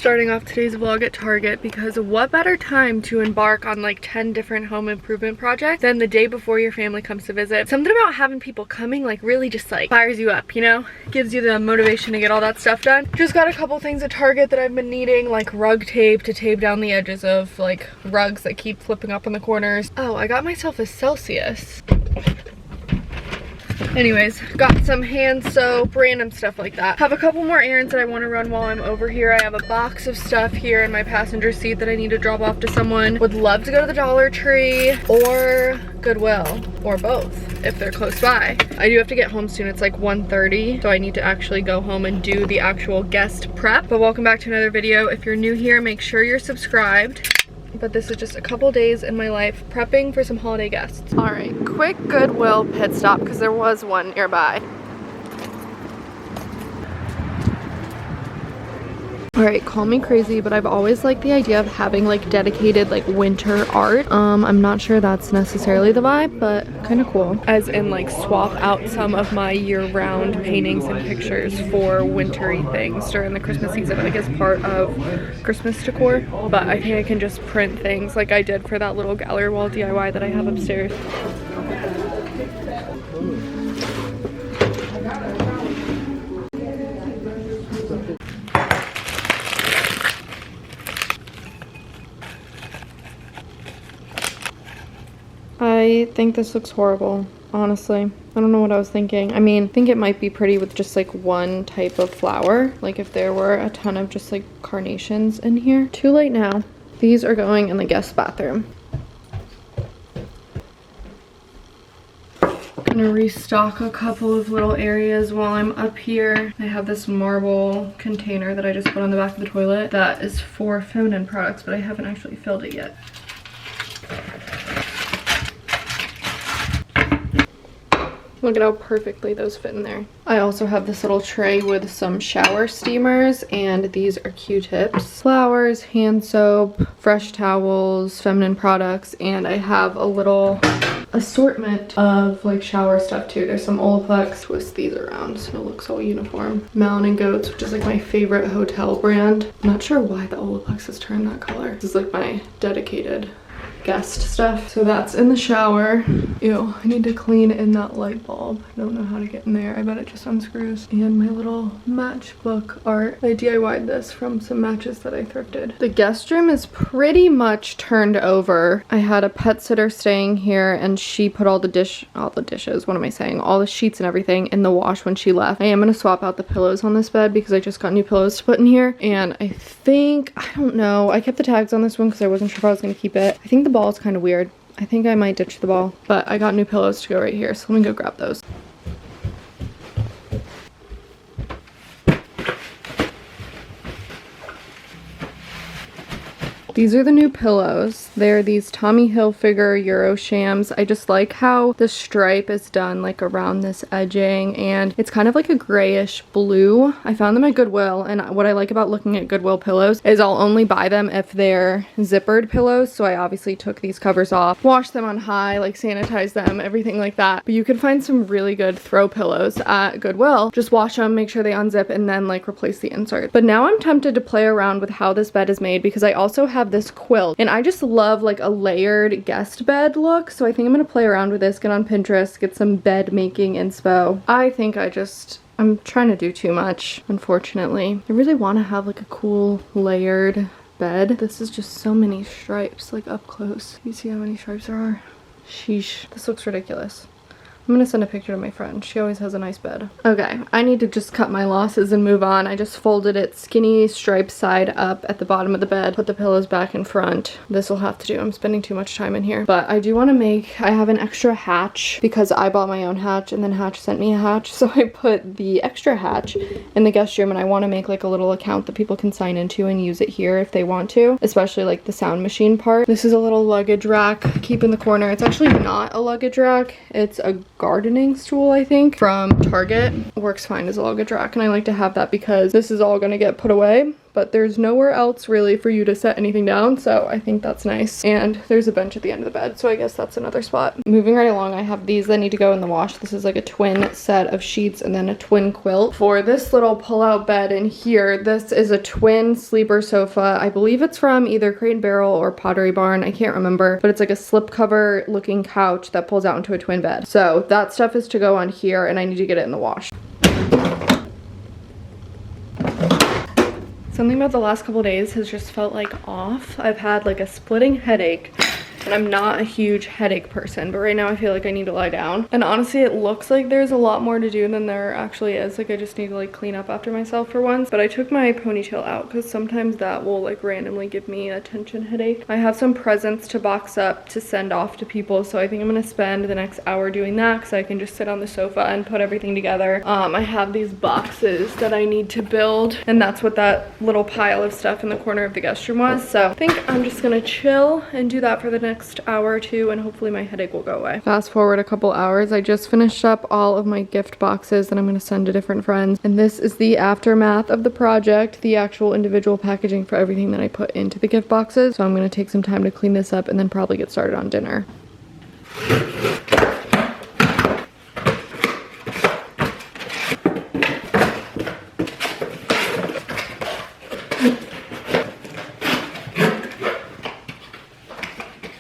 Starting off today's vlog at Target because what better time to embark on like 10 different home improvement projects than the day before your family comes to visit. Something about having people coming like really just like fires you up, you know? Gives you the motivation to get all that stuff done. Just got a couple things at Target that I've been needing, like rug tape to tape down the edges of like rugs that keep flipping up in the corners. Oh, I got myself a Celsius. Anyways, got some hand soap, random stuff like that. Have a couple more errands that I want to run while I'm over here. I have a box of stuff here in my passenger seat that I need to drop off to someone. Would love to go to the Dollar Tree or Goodwill, or both if they're close by. I do have to get home soon. It's like 1:30, so I need to actually go home and do the actual guest prep. But welcome back to another video. If you're new here, make sure you're subscribed. But this is just a couple days in my life prepping for some holiday guests. All right, quick Goodwill pit stop because there was one nearby. All right, call me crazy, but I've always liked the idea of having like dedicated like winter art. I'm not sure that's necessarily the vibe, but kind of cool. As in like swap out some of my year-round paintings and pictures for wintry things during the Christmas season, like as part of Christmas decor. But I think I can just print things like I did for that little gallery wall DIY that I have upstairs. I think this looks horrible, honestly. I don't know what I was thinking. I mean, I think it might be pretty with just like one type of flower. Like if there were a ton of just like carnations in here. Too late now. These are going in the guest bathroom. Gonna restock a couple of little areas while I'm up here. I have this marble container that I just put on the back of the toilet that is for feminine products, but I haven't actually filled it yet. Look at how perfectly those fit in there. I also have this little tray with some shower steamers, and these are Q-tips, flowers, hand soap, fresh towels, feminine products, and I have a little assortment of like shower stuff too. There's some Olaplex. Twist these around so it looks all uniform. Mountain and Goats, which is like my favorite hotel brand. I'm not sure why the Olaplex has turned that color. This is like my dedicated guest stuff. So that's in the shower. Ew, I need to clean in that light bulb. I don't know how to get in there. I bet it just unscrews. And my little matchbook art. I DIY'd this from some matches that I thrifted. The guest room is pretty much turned over. I had a pet sitter staying here and she put all the dishes, what am I saying? All the sheets and everything in the wash when she left. I am gonna swap out the pillows on this bed because I just got new pillows to put in here. And I think, I don't know, I kept the tags on this one because I wasn't sure if I was gonna keep it. I think the ball is kind of weird. I think I might ditch the ball, but I got new pillows to go right here, so let me go grab those. These are the new pillows. They're these Tommy Hilfiger Euro Shams. I just like how the stripe is done like around this edging, and it's kind of like a grayish blue. I found them at Goodwill, and what I like about looking at Goodwill pillows is I'll only buy them if they're zippered pillows. So I obviously took these covers off, washed them on high, like sanitized them, everything like that. But you can find some really good throw pillows at Goodwill. Just wash them, make sure they unzip, and then like replace the insert. But now I'm tempted to play around with how this bed is made because I also have this quilt, and I just love like a layered guest bed look. So I think I'm gonna play around with this, get on Pinterest, get some bed making inspo. I think I'm trying to do too much, unfortunately. I really want to have like a cool layered bed. This is just so many stripes, like up close. You see how many stripes there are? Sheesh, this looks ridiculous. I'm gonna send a picture to my friend. She always has a nice bed. Okay, I need to just cut my losses and move on. I just folded it skinny striped side up at the bottom of the bed. Put the pillows back in front. This will have to do. I'm spending too much time in here. But I do want to I have an extra hatch because I bought my own hatch and then Hatch sent me a hatch. So I put the extra hatch in the guest room, and I want to make like a little account that people can sign into and use it here if they want to. Especially like the sound machine part. This is a little luggage rack. Keep in the corner. It's actually not a luggage rack. It's a gardening stool, I think, from Target. Works fine as a luggage rack, and I like to have that because this is all gonna get put away. but there's nowhere else really for you to set anything down, so I think that's nice. And there's a bench at the end of the bed, so I guess that's another spot. Moving right along, I have these that need to go in the wash. This is like a twin set of sheets and then a twin quilt. For this little pull-out bed in here, this is a twin sleeper sofa. I believe it's from either Crate & Barrel or Pottery Barn. I can't remember, but it's like a slipcover looking couch that pulls out into a twin bed. So that stuff is to go on here, and I need to get it in the wash. Something about the last couple days has just felt like off. I've had like a splitting headache, and I'm not a huge headache person, but right now I feel like I need to lie down. And honestly, it looks like there's a lot more to do than there actually is. Like I just need to like clean up after myself for once. But I took my ponytail out because sometimes that will like randomly give me a tension headache. I have some presents to box up to send off to people, so I think I'm gonna spend the next hour doing that because I can just sit on the sofa and put everything together. I have these boxes that I need to build, and that's what that little pile of stuff in the corner of the guest room was. So I think I'm just gonna chill and do that for the next hour or two, and hopefully my headache will go away. Fast forward a couple hours, I just finished up all of my gift boxes that I'm going to send to different friends, and this is the aftermath of the project, the actual individual packaging for everything that I put into the gift boxes. So I'm going to take some time to clean this up and then probably get started on dinner.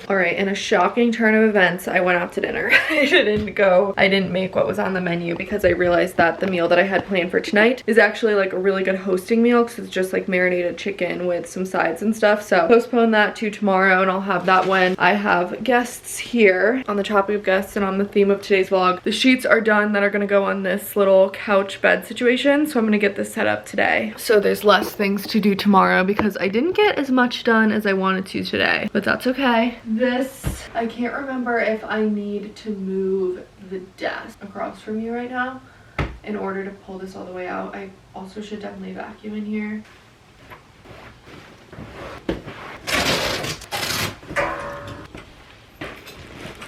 Alright, in a shocking turn of events, I went out to dinner. I didn't make what was on the menu because I realized that the meal that I had planned for tonight is actually like a really good hosting meal because it's just like marinated chicken with some sides and stuff. So postpone that to tomorrow, and I'll have that when I have guests here. On the topic of guests and on the theme of today's vlog, the sheets are done that are gonna go on this little couch bed situation. So I'm gonna get this set up today. So there's less things to do tomorrow because I didn't get as much done as I wanted to today, but that's okay. This, I can't remember if I need to move the desk across from you right now in order to pull this all the way out. I also should definitely vacuum in here.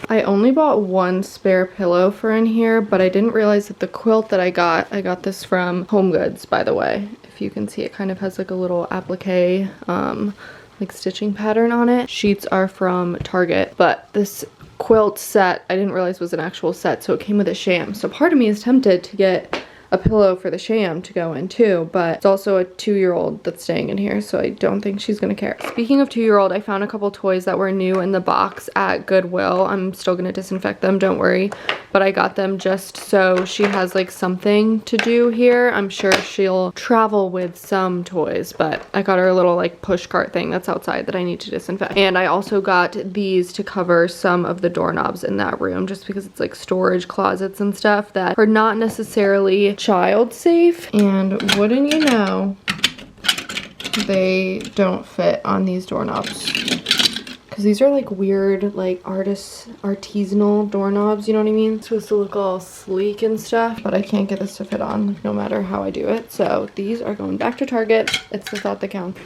I only bought one spare pillow for in here, but I didn't realize that the quilt that I got this from Home Goods, by the way. If you can see, it kind of has like a little applique like stitching pattern on it. Sheets are from Target, but this quilt set I didn't realize was an actual set, so it came with a sham. So part of me is tempted to get a pillow for the sham to go in too, but it's also a 2-year-old that's staying in here, so I don't think she's gonna care. Speaking of 2-year-old, I found a couple toys that were new in the box at Goodwill. I'm still gonna disinfect them, don't worry, but I got them just so she has like something to do here. I'm sure she'll travel with some toys, but I got her a little like push cart thing that's outside that I need to disinfect. And I also got these to cover some of the doorknobs in that room, just because it's like storage closets and stuff that are not necessarily child safe, and wouldn't you know, they don't fit on these doorknobs because these are like weird like artisanal doorknobs, you know what I mean? It's supposed to look all sleek and stuff, but I can't get this to fit on like, no matter how I do it. So these are going back to Target. It's the thought that counts.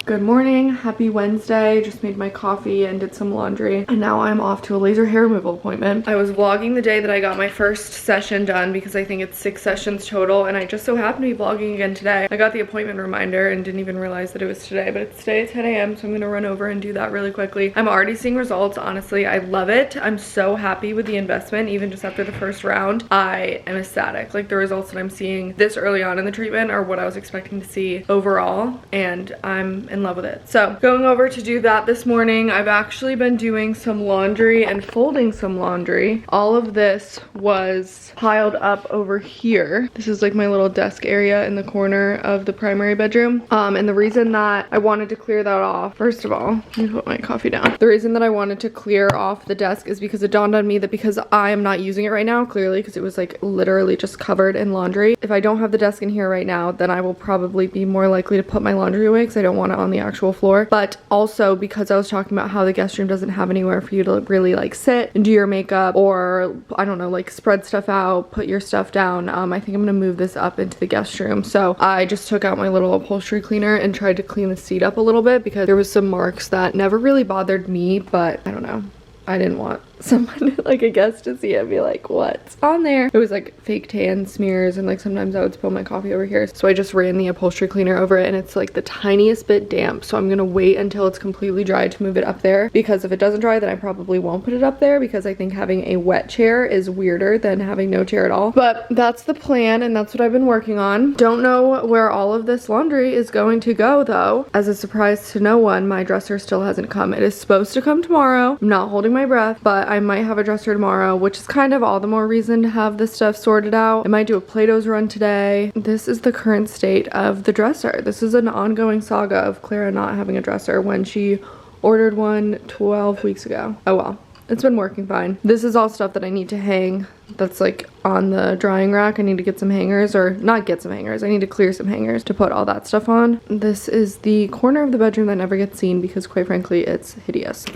Good morning, happy Wednesday. Just made my coffee and did some laundry, and now I'm off to a laser hair removal appointment. I was vlogging the day that I got my first session done because I think it's 6 sessions total, and I just so happened to be vlogging again today. I got the appointment reminder and didn't even realize that it was today, but it's today at 10 a.m. so I'm gonna run over and do that really quickly. I'm already seeing results, honestly. I love it. I'm so happy with the investment, even just after the first round. I am ecstatic. Like the results that I'm seeing this early on in the treatment are what I was expecting to see overall, and I'm in love with it. So going over to do that this morning. I've actually been doing some laundry and folding some laundry. All of this was piled up over here. This is like my little desk area in the corner of the primary bedroom. And the reason that I wanted to clear that off, first of all, let me put my coffee down. The reason that I wanted to clear off the desk is because it dawned on me that because I am not using it right now, clearly, because it was like literally just covered in laundry. If I don't have the desk in here right now, then I will probably be more likely to put my laundry away because I don't want to on the actual floor. But also because I was talking about how the guest room doesn't have anywhere for you to really like sit and do your makeup, or I don't know, like spread stuff out, put your stuff down. I think I'm gonna move this up into the guest room. So I just took out my little upholstery cleaner and tried to clean the seat up a little bit because there was some marks that never really bothered me, but I don't know. I didn't want someone, like a guest, to see it and be like, what's on there? It was like fake tan smears, and like sometimes I would spill my coffee over here. So I just ran the upholstery cleaner over it, and it's like the tiniest bit damp. So I'm gonna wait until it's completely dry to move it up there, because if it doesn't dry, then I probably won't put it up there, because I think having a wet chair is weirder than having no chair at all. But that's the plan, and that's what I've been working on. Don't know where all of this laundry is going to go though. As a surprise to no one, my dresser still hasn't come. It is supposed to come tomorrow. I'm not holding my breath, but I might have a dresser tomorrow, which is kind of all the more reason to have this stuff sorted out. I might do a Play-Doh's run today. This is the current state of the dresser. This is an ongoing saga of Clara not having a dresser when she ordered one 12 weeks ago. Oh well, it's been working fine. This is all stuff that I need to hang that's like on the drying rack. I need to get some hangers, or not get some hangers, I need to clear some hangers to put all that stuff on. This is the corner of the bedroom that never gets seen because quite frankly it's hideous.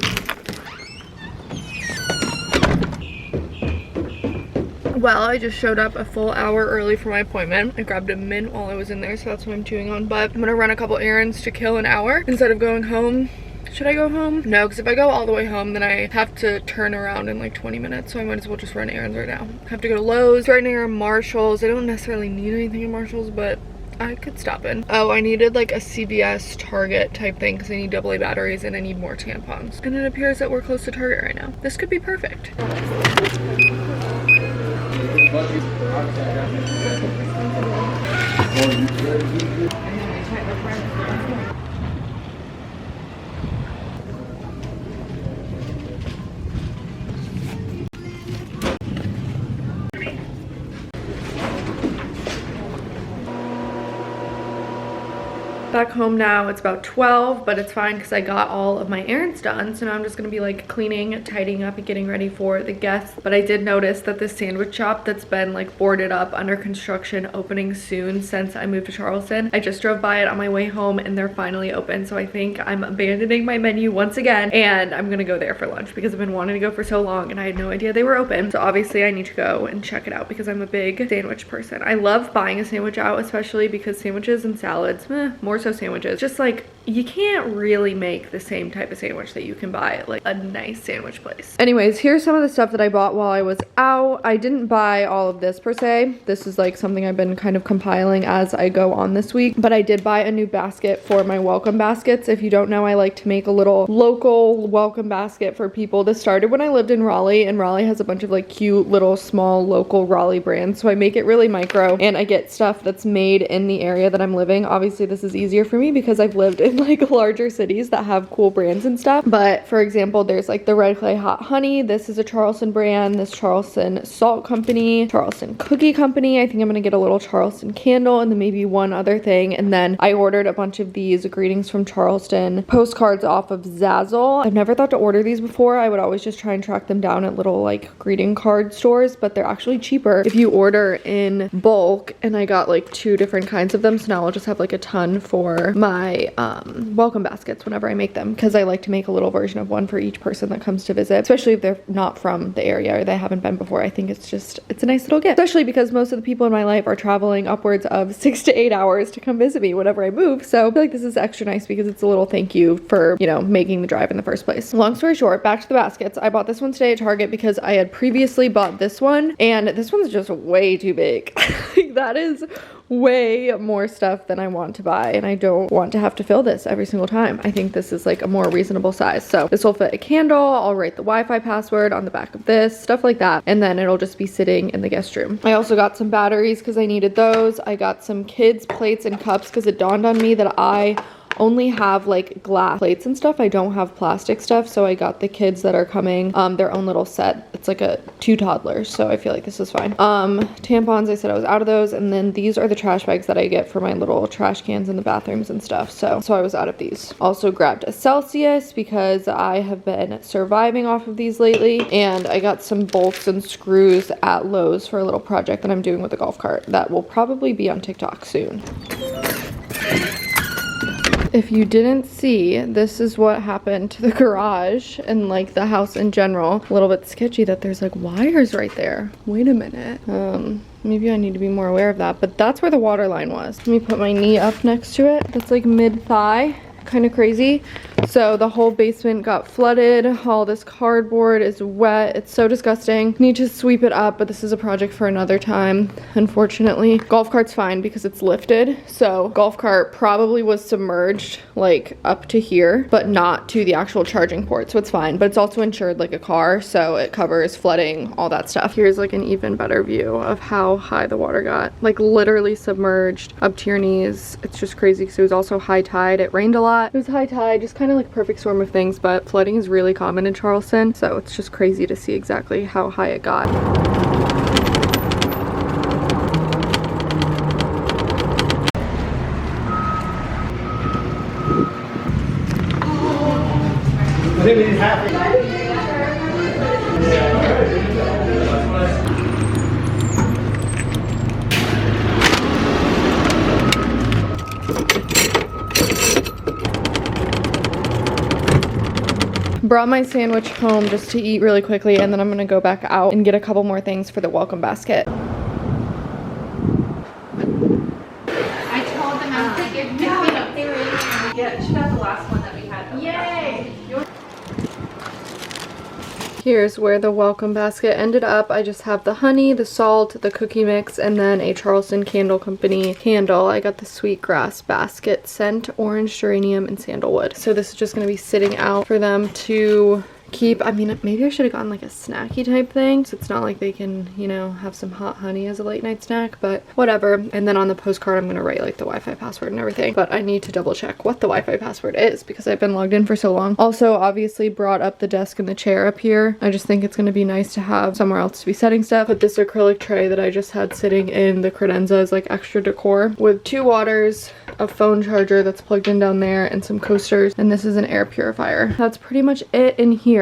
Well, I just showed up a full hour early for my appointment. I grabbed a mint while I was in there, so that's what I'm chewing on. But I'm gonna run a couple errands to kill an hour instead of going home. Should I go home? No, because if I go all the way home, then I have to turn around in like 20 minutes. So I might as well just run errands right now. I have to go to Lowe's, right near Marshall's. I don't necessarily need anything in Marshall's, but I could stop in. Oh, I needed like a CVS Target type thing because I need AA batteries and I need more tampons. And it appears that we're close to Target right now. This could be perfect. Back home now. It's about 12, but it's fine because I got all of my errands done. So now I'm just gonna be like cleaning, tidying up, and getting ready for the guests. But I did notice that this sandwich shop that's been like boarded up, under construction, opening soon since I moved to Charleston. I just drove by it on my way home and they're finally open. So I think I'm abandoning my menu once again and I'm gonna go there for lunch because I've been wanting to go for so long and I had no idea they were open. So obviously I need to go and check it out because I'm a big sandwich person. I love buying a sandwich out, especially because sandwiches and salads, more so sandwiches, just like you can't really make the same type of sandwich that you can buy at like a nice sandwich place. Anyways, here's some of the stuff that I bought while I was out. I didn't buy all of this per se. This is like something I've been kind of compiling as I go on this week, but I did buy a new basket for my welcome baskets. If you don't know, I like to make a little local welcome basket for people. This started when I lived in Raleigh, and Raleigh has a bunch of like cute little small local Raleigh brands. So I make it really micro and I get stuff that's made in the area that I'm living. Obviously this is easier for me because I've lived in like larger cities that have cool brands and stuff. But for example, there's like the Red Clay Hot Honey. This is a Charleston brand. This Charleston Salt Company, Charleston Cookie Company. I think I'm gonna get a little Charleston candle and then maybe one other thing. And then I ordered a bunch of these greetings from Charleston postcards off of Zazzle. I've never thought to order these before. I would always just try and track them down at little like greeting card stores, but they're actually cheaper if you order in bulk. And I got like 2 different kinds of them. So now I'll just have like a ton for my welcome baskets whenever I make them, because I like to make a little version of one for each person that comes to visit, especially if they're not from the area or they haven't been before. I think it's a nice little gift, especially because most of the people in my life are traveling upwards of 6 to 8 hours to come visit me whenever I move. So I feel like this is extra nice because it's a little thank you for, you know, making the drive in the first place. Long story short, back to the baskets. I bought this one today at Target because I had previously bought this one and this one's just way too big. That is way more stuff than I want to buy, and I don't want to have to fill this every single time. I think this is like a more reasonable size. So this will fit a candle. I'll write the Wi-Fi password on the back of this, stuff like that, and then it'll just be sitting in the guest room. I also got some batteries because I needed those. I got some kids plates and cups because it dawned on me that I only have like glass plates and stuff. I don't have plastic stuff, so I got the kids that are coming their own little set. It's like 2 toddlers, so I feel like this is fine. Tampons, I said I was out of those, and then these are the trash bags that I get for my little trash cans in the bathrooms and stuff, so I was out of these. Also grabbed a Celsius because I have been surviving off of these lately, and I got some bolts and screws at Lowe's for a little project that I'm doing with the golf cart that will probably be on TikTok soon. If you didn't see, this is what happened to the garage and like the house in general. A little bit sketchy that there's like wires right there. Wait a minute. Maybe I need to be more aware of that, but that's where the water line was. Let me put my knee up next to it. That's like mid-thigh. Kind of crazy. So the whole basement got flooded. All this cardboard is wet. It's so disgusting. Need to sweep it up, but this is a project for another time, unfortunately. Golf cart's fine because it's lifted. So golf cart probably was submerged like up to here, but not to the actual charging port. So it's fine, but it's also insured like a car. So it covers flooding, all that stuff. Here's like an even better view of how high the water got. Like literally submerged up to your knees. It's just crazy because it was also high tide. It rained a lot. It was high tide, just kind of like a perfect storm of things, but flooding is really common in Charleston, so it's just crazy to see exactly how high it got. Brought my sandwich home just to eat really quickly, and then I'm gonna go back out and get a couple more things for the welcome basket. I told them, I was like, no, they were in there. Yeah, she got the last one that we had. Yay! Here's where the welcome basket ended up. I just have the honey, the salt, the cookie mix, and then a Charleston Candle Company candle. I got the sweetgrass basket scent, orange, geranium, and sandalwood. So this is just gonna be sitting out for them to keep. I mean, maybe I should have gotten like a snacky type thing, so it's not like they can, you know, have some hot honey as a late night snack, but whatever. And then on the postcard I'm gonna write like the Wi-Fi password and everything, but I need to double check what the Wi-Fi password is because I've been logged in for so long. Also obviously brought up the desk and the chair up here. I just think it's gonna be nice to have somewhere else to be setting stuff. Put this acrylic tray that I just had sitting in the credenza as like extra decor with 2 waters, a phone charger that's plugged in down there, and some coasters, and this is an air purifier. That's pretty much it in here.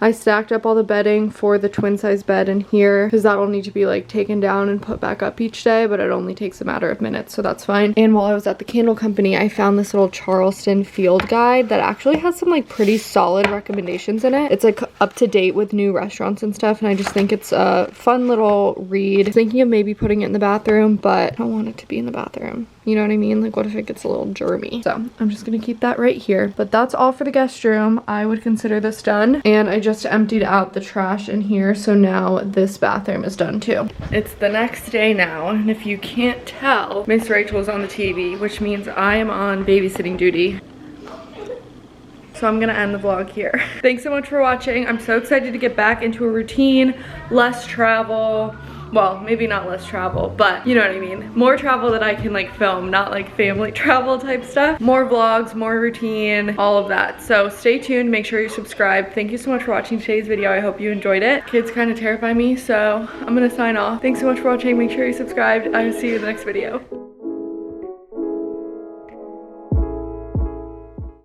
I stacked up all the bedding for the twin size bed in here because that'll need to be like taken down and put back up each day, but it only takes a matter of minutes, so that's fine. And while I was at the candle company, I found this little Charleston field guide that actually has some like pretty solid recommendations in it. It's like up to date with new restaurants and stuff, and I just think it's a fun little read. Thinking of maybe putting it in the bathroom, but I don't want it to be in the bathroom. You know what I mean? Like what if it gets a little germy? So I'm just gonna keep that right here. But that's all for the guest room. I would consider this done. And I just emptied out the trash in here, so now this bathroom is done too. It's the next day now, and if you can't tell, Miss Rachel's on the TV, which means I am on babysitting duty. So I'm gonna end the vlog here. Thanks so much for watching. I'm so excited to get back into a routine, less travel. Well, maybe not less travel, but you know what I mean. More travel that I can like film, not like family travel type stuff. More vlogs, more routine, all of that. So stay tuned, make sure you're subscribed. Thank you so much for watching today's video. I hope you enjoyed it. Kids kind of terrify me, so I'm gonna sign off. Thanks so much for watching. Make sure you're subscribed. I will see you in the next video.